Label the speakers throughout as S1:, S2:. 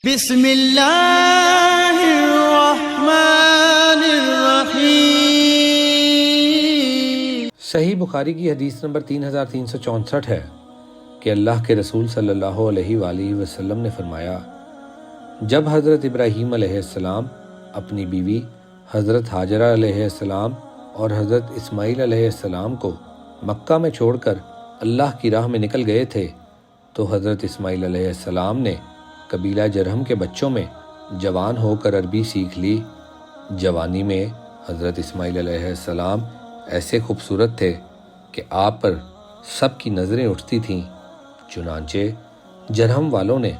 S1: بسم اللہ الرحمن الرحیم۔
S2: صحیح بخاری کی حدیث نمبر 3364 ہے کہ اللہ کے رسول صلی اللہ علیہ وآلہ وسلم نے فرمایا، جب حضرت ابراہیم علیہ السلام اپنی بیوی حضرت ہاجرہ علیہ السلام اور حضرت اسماعیل علیہ السلام کو مکہ میں چھوڑ کر اللہ کی راہ میں نکل گئے تھے تو حضرت اسماعیل علیہ السلام نے قبیلہ جرہم کے بچوں میں جوان ہو کر عربی سیکھ لی۔ جوانی میں حضرت اسماعیل علیہ السلام ایسے خوبصورت تھے کہ آپ پر سب کی نظریں اٹھتی تھیں، چنانچہ جرہم والوں نے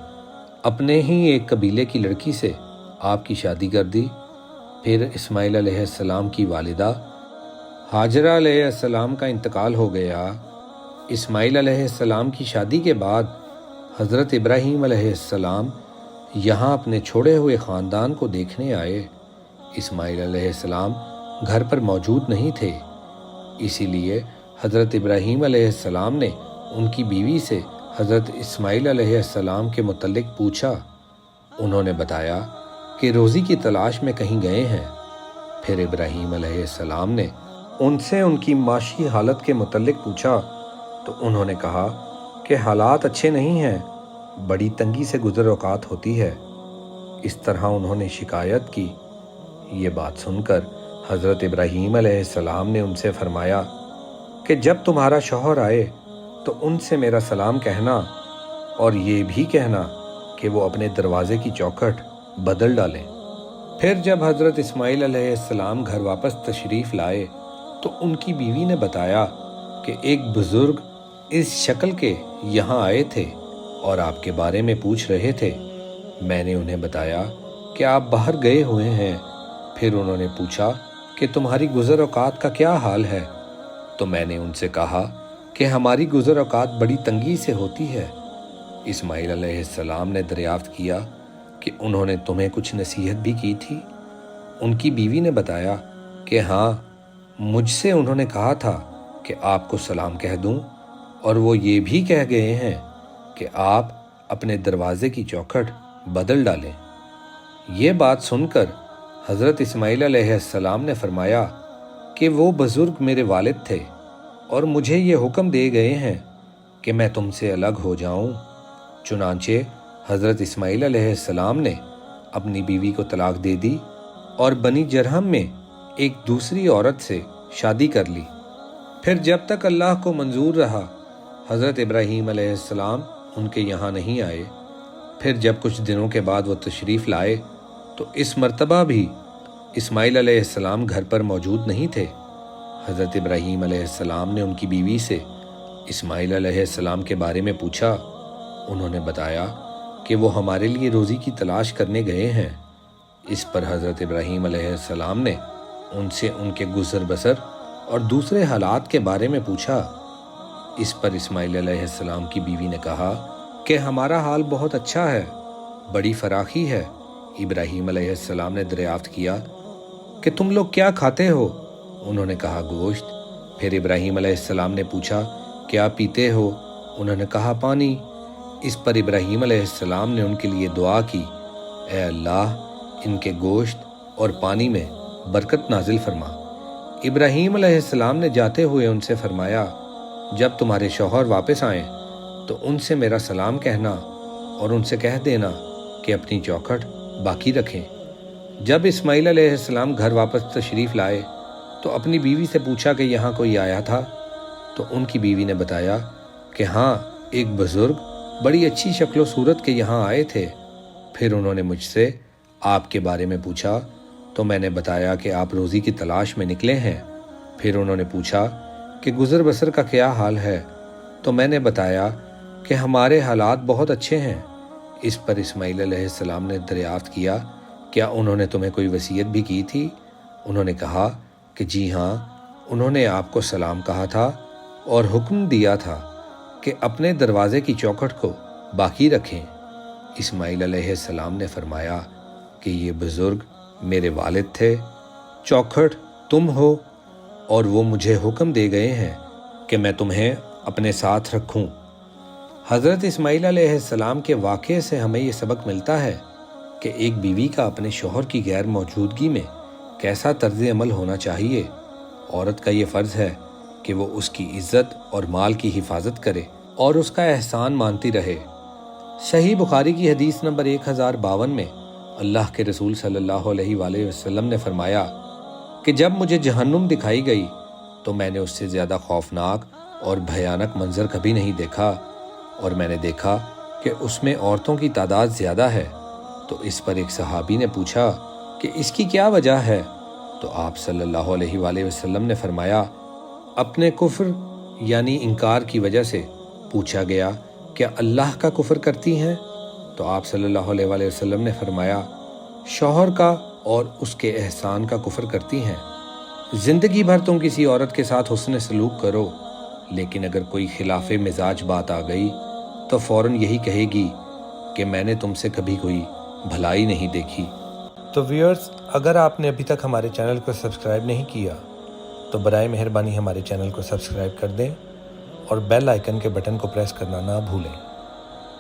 S2: اپنے ہی ایک قبیلے کی لڑکی سے آپ کی شادی کر دی۔ پھر اسماعیل علیہ السلام کی والدہ ہاجرہ علیہ السلام کا انتقال ہو گیا۔ اسماعیل علیہ السلام کی شادی کے بعد حضرت ابراہیم علیہ السلام یہاں اپنے چھوڑے ہوئے خاندان کو دیکھنے آئے۔ اسماعیل علیہ السلام گھر پر موجود نہیں تھے، اسی لیے حضرت ابراہیم علیہ السلام نے ان کی بیوی سے حضرت اسماعیل علیہ السلام کے متعلق پوچھا۔ انہوں نے بتایا کہ روزی کی تلاش میں کہیں گئے ہیں۔ پھر ابراہیم علیہ السلام نے ان سے ان کی معاشی حالت کے متعلق پوچھا تو انہوں نے کہا کہ حالات اچھے نہیں ہیں، بڑی تنگی سے گزر اوقات ہوتی ہے۔ اس طرح انہوں نے شکایت کی۔ یہ بات سن کر حضرت ابراہیم علیہ السلام نے ان سے فرمایا کہ جب تمہارا شوہر آئے تو ان سے میرا سلام کہنا اور یہ بھی کہنا کہ وہ اپنے دروازے کی چوکھٹ بدل ڈالیں۔ پھر جب حضرت اسماعیل علیہ السلام گھر واپس تشریف لائے تو ان کی بیوی نے بتایا کہ ایک بزرگ اس شکل کے یہاں آئے تھے اور آپ کے بارے میں پوچھ رہے تھے۔ میں نے انہیں بتایا کہ آپ باہر گئے ہوئے ہیں۔ پھر انہوں نے پوچھا کہ تمہاری گزر اوقات کا کیا حال ہے؟ تو میں نے ان سے کہا کہ ہماری گزر اوقات بڑی تنگی سے ہوتی ہے۔ اسماعیل علیہ السلام نے دریافت کیا کہ انہوں نے تمہیں کچھ نصیحت بھی کی تھی؟ ان کی بیوی نے بتایا کہ ہاں، مجھ سے انہوں نے کہا تھا کہ آپ کو سلام کہہ دوں، اور وہ یہ بھی کہہ گئے ہیں کہ آپ اپنے دروازے کی چوکھٹ بدل ڈالیں۔ یہ بات سن کر حضرت اسماعیل علیہ السلام نے فرمایا کہ وہ بزرگ میرے والد تھے اور مجھے یہ حکم دے گئے ہیں کہ میں تم سے الگ ہو جاؤں۔ چنانچہ حضرت اسماعیل علیہ السلام نے اپنی بیوی کو طلاق دے دی اور بنی جرہم میں ایک دوسری عورت سے شادی کر لی۔ پھر جب تک اللہ کو منظور رہا حضرت ابراہیم علیہ السلام ان کے یہاں نہیں آئے۔ پھر جب کچھ دنوں کے بعد وہ تشریف لائے تو اس مرتبہ بھی اسماعیل علیہ السلام گھر پر موجود نہیں تھے۔ حضرت ابراہیم علیہ السلام نے ان کی بیوی سے اسماعیل علیہ السلام کے بارے میں پوچھا۔ انہوں نے بتایا کہ وہ ہمارے لیے روزی کی تلاش کرنے گئے ہیں۔ اس پر حضرت ابراہیم علیہ السلام نے ان سے ان کے گزر بسر اور دوسرے حالات کے بارے میں پوچھا۔ اس پر اسماعیل علیہ السلام کی بیوی نے کہا کہ ہمارا حال بہت اچھا ہے، بڑی فراخی ہے۔ ابراہیم علیہ السلام نے دریافت کیا کہ تم لوگ کیا کھاتے ہو؟ انہوں نے کہا گوشت۔ پھر ابراہیم علیہ السلام نے پوچھا کیا پیتے ہو؟ انہوں نے کہا پانی۔ اس پر ابراہیم علیہ السلام نے ان کے لیے دعا کی، اے اللہ ان کے گوشت اور پانی میں برکت نازل فرما۔ ابراہیم علیہ السلام نے جاتے ہوئے ان سے فرمایا، جب تمہارے شوہر واپس آئیں تو ان سے میرا سلام کہنا اور ان سے کہہ دینا کہ اپنی چوکھٹ باقی رکھیں۔ جب اسماعیل علیہ السلام گھر واپس تشریف لائے تو اپنی بیوی سے پوچھا کہ یہاں کوئی آیا تھا؟ تو ان کی بیوی نے بتایا کہ ہاں، ایک بزرگ بڑی اچھی شکل و صورت کے یہاں آئے تھے۔ پھر انہوں نے مجھ سے آپ کے بارے میں پوچھا تو میں نے بتایا کہ آپ روزی کی تلاش میں نکلے ہیں۔ پھر انہوں نے پوچھا کہ گزر بسر کا کیا حال ہے؟ تو میں نے بتایا کہ ہمارے حالات بہت اچھے ہیں۔ اس پر اسماعیل علیہ السلام نے دریافت کیا کیا انہوں نے تمہیں کوئی وصیت بھی کی تھی؟ انہوں نے کہا کہ جی ہاں، انہوں نے آپ کو سلام کہا تھا اور حکم دیا تھا کہ اپنے دروازے کی چوکھٹ کو باقی رکھیں۔ اسماعیل علیہ السلام نے فرمایا کہ یہ بزرگ میرے والد تھے، چوکھٹ تم ہو، اور وہ مجھے حکم دے گئے ہیں کہ میں تمہیں اپنے ساتھ رکھوں۔ حضرت اسماعیل علیہ السلام کے واقعے سے ہمیں یہ سبق ملتا ہے کہ ایک بیوی کا اپنے شوہر کی غیر موجودگی میں کیسا طرز عمل ہونا چاہیے۔ عورت کا یہ فرض ہے کہ وہ اس کی عزت اور مال کی حفاظت کرے اور اس کا احسان مانتی رہے۔ صحیح بخاری کی حدیث نمبر 1052 میں اللہ کے رسول صلی اللہ علیہ وآلہ وسلم نے فرمایا کہ جب مجھے جہنم دکھائی گئی تو میں نے اس سے زیادہ خوفناک اور بھیانک منظر کبھی نہیں دیکھا، اور میں نے دیکھا کہ اس میں عورتوں کی تعداد زیادہ ہے۔ تو اس پر ایک صحابی نے پوچھا کہ اس کی کیا وجہ ہے؟ تو آپ صلی اللہ علیہ وآلہ وسلم نے فرمایا اپنے کفر یعنی انکار کی وجہ سے۔ پوچھا گیا کیا اللہ کا کفر کرتی ہیں؟ تو آپ صلی اللہ علیہ وآلہ وسلم نے فرمایا شوہر کا اور اس کے احسان کا کفر کرتی ہیں۔ زندگی بھر تم کسی عورت کے ساتھ حسن سلوک کرو، لیکن اگر کوئی خلاف مزاج بات آ گئی تو فوراً یہی کہے گی کہ میں نے تم سے کبھی کوئی بھلائی نہیں دیکھی۔ تو ویورز، اگر آپ نے ابھی تک ہمارے چینل کو سبسکرائب نہیں کیا تو برائے مہربانی ہمارے چینل کو سبسکرائب کر دیں اور بیل آئیکن کے بٹن کو پریس کرنا نہ بھولیں۔